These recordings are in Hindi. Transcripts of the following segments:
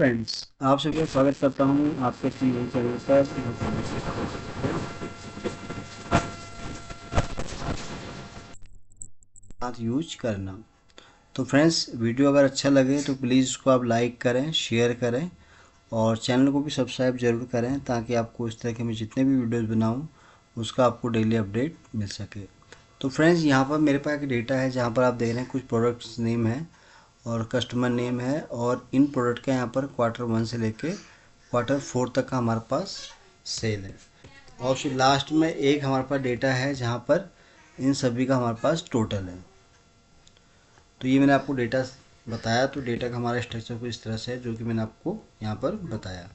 फ्रेंड्स, आप सभी का स्वागत करता हूं आपके अपने नए चैनल पर साथ यूज करना। तो फ्रेंड्स, वीडियो अगर अच्छा लगे तो प्लीज़ उसको आप लाइक करें, शेयर करें और चैनल को भी सब्सक्राइब जरूर करें ताकि आपको इस तरह के मैं जितने भी वीडियोस बनाऊं उसका आपको डेली अपडेट मिल सके। तो फ्रेंड्स, यहाँ पर मेरे पास एक डेटा है जहाँ पर आप देख रहे हैं कुछ प्रोडक्ट्स नेम है और कस्टमर नेम है और इन प्रोडक्ट का यहाँ पर Q1 से लेके Q4 तक का हमारे पास सेल है। और फिर लास्ट में एक हमारे पास डेटा है जहाँ पर इन सभी का हमारे पास टोटल है। तो ये मैंने आपको डेटा बताया। तो डेटा का हमारा स्ट्रक्चर कुछ इस तरह से है जो कि मैंने आपको यहाँ पर बताया।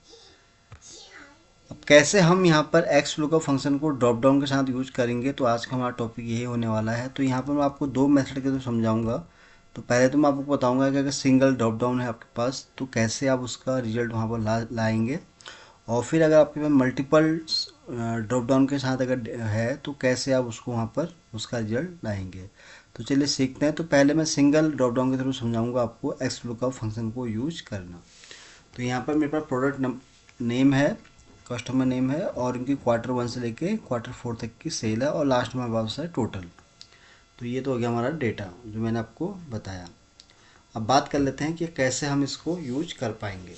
अब कैसे हम यहाँ पर एक्स लुकअप फंक्शन को ड्रॉप डाउन के साथ यूज करेंगे, तो आज का हमारा टॉपिक यही होने वाला है। तो यहाँ पर मैं आपको दो मेथड के तो समझाऊंगा। तो पहले तो मैं आपको बताऊंगा कि अगर सिंगल ड्रॉप डाउन है आपके पास तो कैसे आप उसका रिजल्ट वहाँ पर लाएंगे, और फिर अगर आपके पास मल्टीपल ड्रॉप डाउन के साथ अगर है तो कैसे आप उसको वहाँ पर उसका रिजल्ट लाएंगे। तो चलिए सीखते हैं। तो पहले मैं सिंगल ड्रॉप डाउन के थ्रू समझाऊंगा आपको एक्स लुकअप फंक्शन को यूज करना। तो यहाँ पर मेरे पास प्रोडक्ट नेम है, कस्टमर नेम है और इनकी Q1 से लेके Q4 तक की सेल है और लास्ट में हमारे पास है टोटल। तो ये तो हो गया हमारा डेटा जो मैंने आपको बताया। अब बात कर लेते हैं कि कैसे हम इसको यूज कर पाएंगे।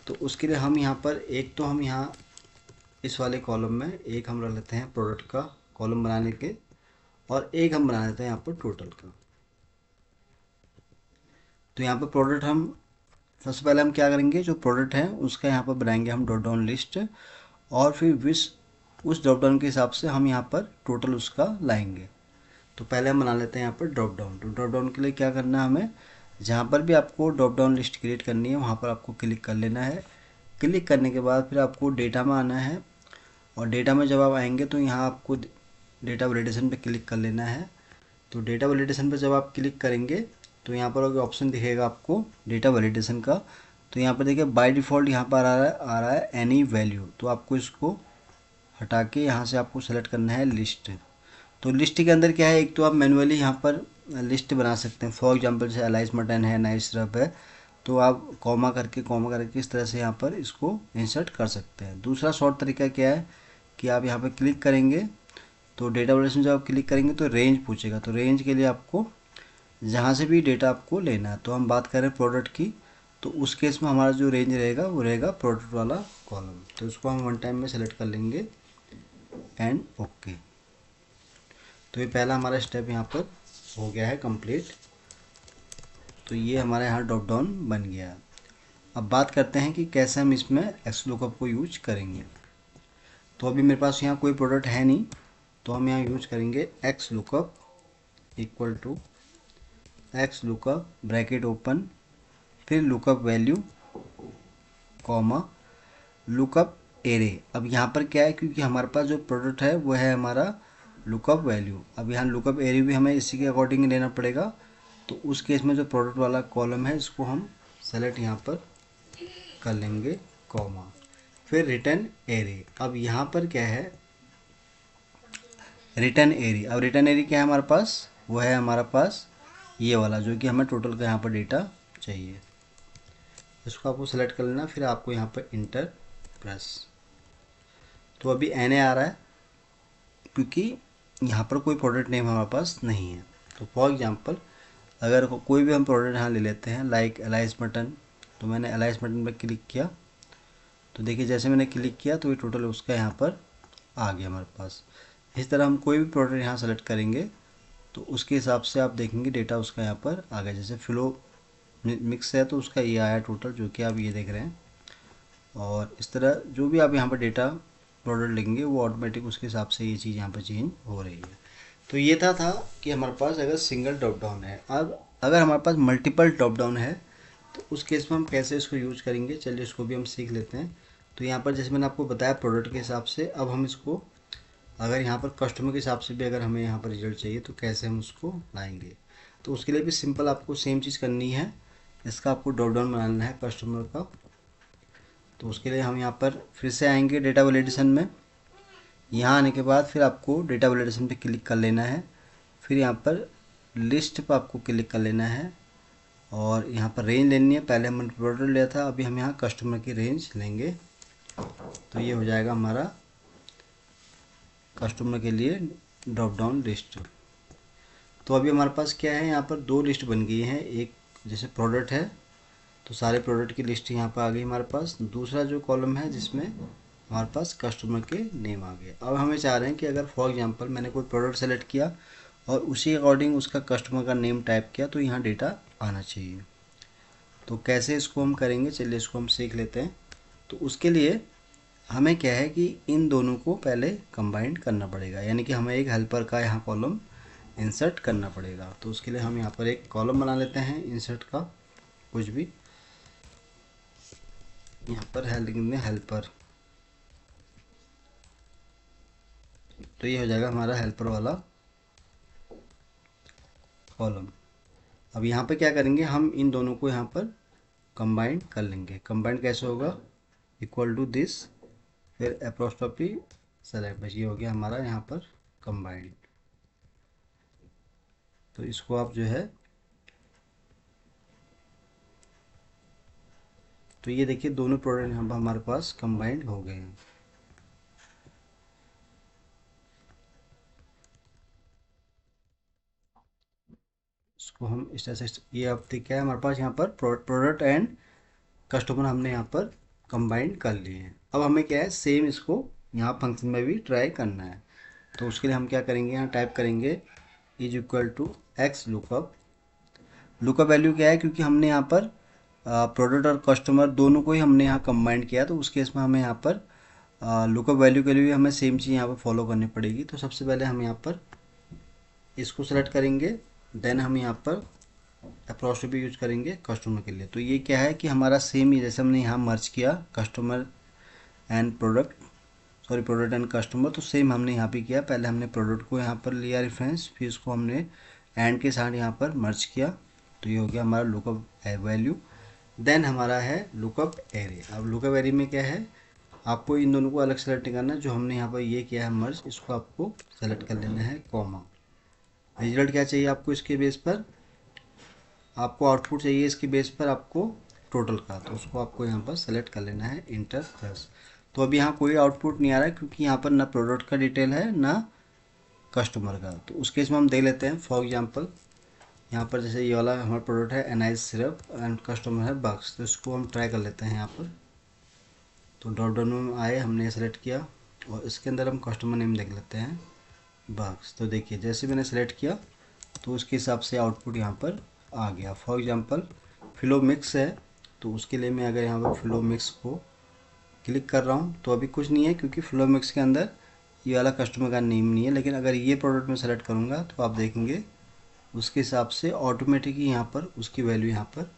तो उसके लिए हम यहाँ पर एक तो हम यहाँ इस वाले कॉलम में एक हम रख लेते हैं प्रोडक्ट का कॉलम बनाने के, और एक हम बना लेते हैं यहाँ पर टोटल का। तो यहाँ पर प्रोडक्ट हम सबसे पहले हम क्या करेंगे, जो प्रोडक्ट है उसका यहाँ पर बनाएंगे हम ड्रॉप डाउन लिस्ट, और फिर उस ड्रॉप डाउन के हिसाब से हम यहाँ पर टोटल उसका लाएंगे। तो पहले हम बना लेते हैं यहाँ पर ड्रॉप डाउन। तो ड्रॉप डाउन के लिए क्या करना है, हमें जहाँ पर भी आपको ड्रॉप डाउन लिस्ट क्रिएट करनी है वहाँ पर आपको क्लिक कर लेना है। क्लिक करने के बाद फिर आपको डेटा में आना है, और डेटा में जब आप आएंगे तो यहाँ आपको डेटा वैलिडेशन पे क्लिक कर लेना है। तो डेटा वैलिडेशन पे जब आप क्लिक करेंगे तो यहाँ पर ऑप्शन दिखेगा आपको डेटा वैलिडेशन का। तो यहाँ पर देखिए बाय डिफ़ॉल्ट यहाँ पर आ रहा है एनी वैल्यू। तो आपको इसको हटा के यहाँ से आपको सेलेक्ट करना है लिस्ट। तो लिस्ट के अंदर क्या है, एक तो आप मैनुअली यहाँ पर लिस्ट बना सकते हैं। फॉर एग्जांपल जैसे एलाइस मटन है, नाइस सिरप है, तो आप कॉमा करके इस तरह से यहाँ पर इसको इंसर्ट कर सकते हैं। दूसरा शॉर्ट तरीका क्या है कि आप यहाँ पर क्लिक करेंगे तो डेटा वैल्यूशन जब आप क्लिक करेंगे तो रेंज पूछेगा। तो रेंज के लिए आपको जहाँ से भी डेटा आपको लेना है, तो हम बात करें प्रोडक्ट की, तो उस केस में हमारा जो रेंज रहेगा वो रहेगा प्रोडक्ट वाला कॉलम। तो इसको हम वन टाइम में सेलेक्ट कर लेंगे एंड ओके। तो ये पहला हमारा स्टेप यहाँ पर हो गया है कंप्लीट। तो ये हमारे यहाँ ड्रॉप डाउन बन गया। अब बात करते हैं कि कैसे हम इसमें एक्स लुकअप को यूज करेंगे। तो अभी मेरे पास यहाँ कोई प्रोडक्ट है नहीं, तो हम यहाँ यूज करेंगे X lookup equal to x lookup bracket open, फिर lookup value comma lookup array. अब यहाँ पर क्या है, क्योंकि हमारे पास जो प्रोडक्ट है वो है हमारा लुकअप वैल्यू। अब यहाँ लुकअप एरे भी हमें इसी के अकॉर्डिंग लेना पड़ेगा। तो उस केस में जो प्रोडक्ट वाला कॉलम है इसको हम सेलेक्ट यहाँ पर कर लेंगे कॉमा, फिर रिटर्न एरे। अब यहाँ पर क्या है, रिटर्न एरे। अब रिटर्न एरे क्या है हमारे पास, वो है हमारे पास ये वाला जो कि हमें टोटल का यहाँ पर डेटा चाहिए। इसको आपको सेलेक्ट कर लेना, फिर आपको यहाँ पर इंटर प्रेस। तो अभी एन ए आ रहा है क्योंकि यहाँ पर कोई प्रोडक्ट नेम हमारे पास नहीं है। तो फॉर एग्जांपल अगर कोई भी हम प्रोडक्ट यहाँ ले लेते हैं लाइक एलाइस मटन, तो मैंने एलाइस मटन पर क्लिक किया। तो देखिए जैसे मैंने क्लिक किया तो ये टोटल उसका यहाँ पर आ गया हमारे पास। इस तरह हम कोई भी प्रोडक्ट यहाँ सेलेक्ट करेंगे तो उसके हिसाब से आप देखेंगे डेटा उसका यहाँ पर आ गया। जैसे फ्लो मिक्स है तो उसका ये आया टोटल जो कि आप ये देख रहे हैं। और इस तरह जो भी आप यहाँ पर डेटा प्रोडक्ट लेंगे वो ऑटोमेटिक उसके हिसाब से ये चीज़ यहाँ पर चेंज हो रही है। तो ये था कि हमारे पास अगर सिंगल ड्रॉप डाउन है। अब अगर हमारे पास मल्टीपल ड्रॉप डाउन है तो उस केस में हम कैसे इसको यूज करेंगे, चलिए इसको भी हम सीख लेते हैं। तो यहाँ पर जैसे मैंने आपको बताया प्रोडक्ट के हिसाब से, अब हम इसको अगर यहाँ पर कस्टमर के हिसाब से भी अगर हमें यहाँ पर रिजल्ट चाहिए तो कैसे हम उसको लाएंगे। तो उसके लिए भी सिंपल आपको सेम चीज़ करनी है। इसका आपको ड्रॉप डाउन बनाना है कस्टमर का। तो उसके लिए हम यहाँ पर फिर से आएंगे डेटा वैलिडेशन में। यहाँ आने के बाद फिर आपको डेटा वैलिडेशन पे क्लिक कर लेना है, फिर यहाँ पर लिस्ट पर आपको क्लिक कर लेना है, और यहाँ पर रेंज लेनी है। पहले हमने प्रोडक्ट लिया था, अभी हम यहाँ कस्टमर की रेंज लेंगे। तो ये हो जाएगा हमारा कस्टमर के लिए ड्रॉप डाउन लिस्ट। तो अभी हमारे पास क्या है, यहाँ पर दो लिस्ट बन गई हैं। एक जैसे प्रोडक्ट है तो सारे प्रोडक्ट की लिस्ट यहाँ पर आ गई हमारे पास। दूसरा जो कॉलम है जिसमें हमारे पास कस्टमर के नेम आ गए। अब हमें चाह रहे हैं कि अगर फॉर एग्जांपल मैंने कोई प्रोडक्ट सेलेक्ट किया और उसी अकॉर्डिंग उसका कस्टमर का नेम टाइप किया तो यहाँ डेटा आना चाहिए। तो कैसे इसको हम करेंगे, चलिए इसको हम सीख लेते हैं। तो उसके लिए हमें क्या है कि इन दोनों को पहले कंबाइन करना पड़ेगा, यानी कि हमें एक हेल्पर का यहाँ कॉलम इंसर्ट करना पड़ेगा। तो उसके लिए हम यहाँ पर एक कॉलम बना लेते हैं इंसर्ट का, कुछ भी यहाँ पर हेल्पर। तो ये हो जाएगा हमारा हेल्पर वाला कॉलम। अब यहाँ पे क्या करेंगे, हम इन दोनों को यहाँ पर कंबाइन कर लेंगे। कंबाइन कैसे होगा, इक्वल टू दिस, फिर एप्रोस्ट्रॉफी सेलेक्ट, बस ये हो गया हमारा यहाँ पर कंबाइंड। तो इसको आप जो है, तो ये देखिए दोनों प्रोडक्ट यहाँ पर हमारे पास कंबाइंड हो गए हैं। इसको हम इस तरह से, ये अब क्या है हमारे पास यहाँ पर प्रोडक्ट एंड कस्टमर हमने यहाँ पर कंबाइंड कर लिए हैं। अब हमें क्या है, सेम इसको यहाँ फंक्शन में भी ट्राई करना है। तो उसके लिए हम क्या करेंगे, यहाँ टाइप करेंगे is equal to x lookup. Lookup value क्या है, क्योंकि हमने यहाँ पर प्रोडक्ट और कस्टमर दोनों को ही हमने यहाँ कंबाइंड किया, तो उस केस में हमें यहाँ पर लुकअप वैल्यू के लिए भी हमें सेम चीज़ यहाँ पर फॉलो करनी पड़ेगी। तो सबसे पहले हम यहाँ पर इसको सेलेक्ट करेंगे, देन हम यहाँ पर अप्रोस्ट्रोफी यूज करेंगे कस्टमर के लिए। तो ये क्या है कि हमारा सेम ही, जैसे हमने यहाँ मर्ज किया customer and product, sorry product and customer, तो सेम हमने यहाँ पे किया। पहले हमने प्रोडक्ट को यहाँ पर लिया रेफरेंस, फिर इसको हमने एंड के साथ यहाँ पर मर्ज किया। तो ये हो गया हमारा लुकअप वैल्यू। देन हमारा है लुकअप एरे। अब लुकअप एरे में क्या है, आपको इन दोनों को अलग सेलेक्ट करना है। जो हमने यहाँ पर ये किया है मर्ज, इसको आपको सेलेक्ट कर लेना है कॉमा। रिजल्ट क्या चाहिए आपको, इसके बेस पर आपको आउटपुट चाहिए, इसके बेस पर आपको टोटल का, तो उसको आपको यहाँ पर सेलेक्ट कर लेना है इंटर प्लस। तो अभी यहाँ कोई आउटपुट नहीं आ रहा है, क्योंकि यहाँ पर ना प्रोडक्ट का डिटेल है ना कस्टमर का। तो उस केस में हम देख लेते हैं। फॉर एग्जांपल यहाँ पर जैसे ये वाला हमारा प्रोडक्ट है एनाइज सिरप एंड कस्टमर है बक्स, तो इसको हम ट्राई कर लेते हैं यहाँ पर। तो ड्रॉप डाउन में आए, हमने सेलेक्ट किया और इसके अंदर हम कस्टमर नेम देख लेते हैं बक्स। तो देखिए जैसे मैंने सेलेक्ट किया तो उसके हिसाब से आउटपुट यहाँ पर आ गया। फॉर एग्जांपल फ्लो मिक्स है, तो उसके लिए मैं अगर यहाँ पर फ्लो मिक्स को क्लिक कर रहा हूँ तो अभी कुछ नहीं है, क्योंकि फ्लो मिक्स के अंदर ये वाला कस्टमर का नेम नहीं है। लेकिन अगर ये प्रोडक्ट में सेलेक्ट करूँगा तो आप देखेंगे उसके हिसाब से ऑटोमेटिक ही यहाँ पर उसकी वैल्यू यहाँ पर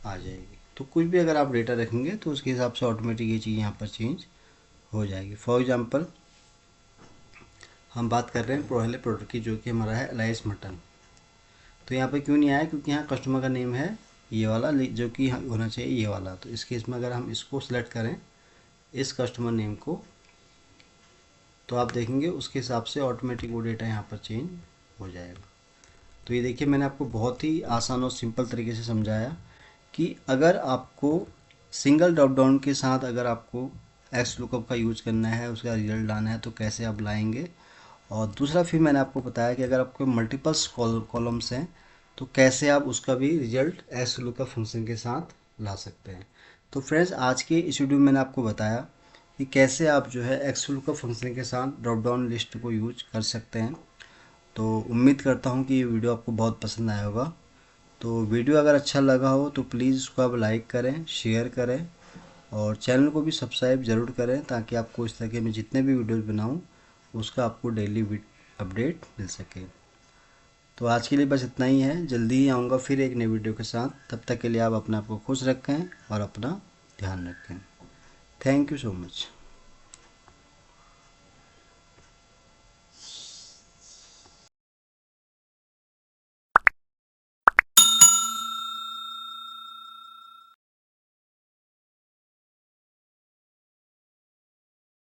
आ जाएगी। तो कुछ भी अगर आप डेटा रखेंगे तो उसके हिसाब से ऑटोमेटिक ये चीज़ यहाँ पर चेंज हो जाएगी। फॉर एग्जांपल हम बात कर रहे हैं पहले प्रोडक्ट की, जो कि हमारा है एलाइस मटन। तो यहाँ पे क्यों नहीं आया, क्योंकि यहाँ कस्टमर का नेम है ये वाला, जो कि होना चाहिए ये वाला। तो इस केस में अगर हम इसको सेलेक्ट करें, इस कस्टमर नेम को, तो आप देखेंगे उसके हिसाब से ऑटोमेटिक वो डेटा यहाँ पर चेंज हो जाएगा। तो ये देखिए मैंने आपको बहुत ही आसान और सिंपल तरीके से समझाया कि अगर आपको सिंगल ड्रॉप डाउन के साथ अगर आपको एक्स लुकअप का यूज करना है, उसका रिजल्ट लाना है, तो कैसे आप लाएंगे। और दूसरा फिर मैंने आपको बताया कि अगर आपको मल्टीपल्स कॉलम्स हैं तो कैसे आप उसका भी रिजल्ट एक्स लुकअप फंक्शन के साथ ला सकते हैं। तो फ्रेंड्स आज के इस वीडियो में मैंने आपको बताया कि कैसे आप जो है एक्स लुकअप फंक्शन के साथ ड्रॉप डाउन लिस्ट को यूज कर सकते हैं। तो उम्मीद करता हूँ कि ये वीडियो आपको बहुत पसंद आया होगा। तो वीडियो अगर अच्छा लगा हो तो प्लीज़ इसको आप लाइक करें, शेयर करें और चैनल को भी सब्सक्राइब ज़रूर करें, ताकि आपको इस तरह के मैं जितने भी वीडियोज़ बनाऊँ उसका आपको डेली अपडेट मिल सके। तो आज के लिए बस इतना ही है। जल्दी ही आऊँगा फिर एक नई वीडियो के साथ। तब तक के लिए आप अपने आप को खुश रखें और अपना ध्यान रखें। Thank you so much.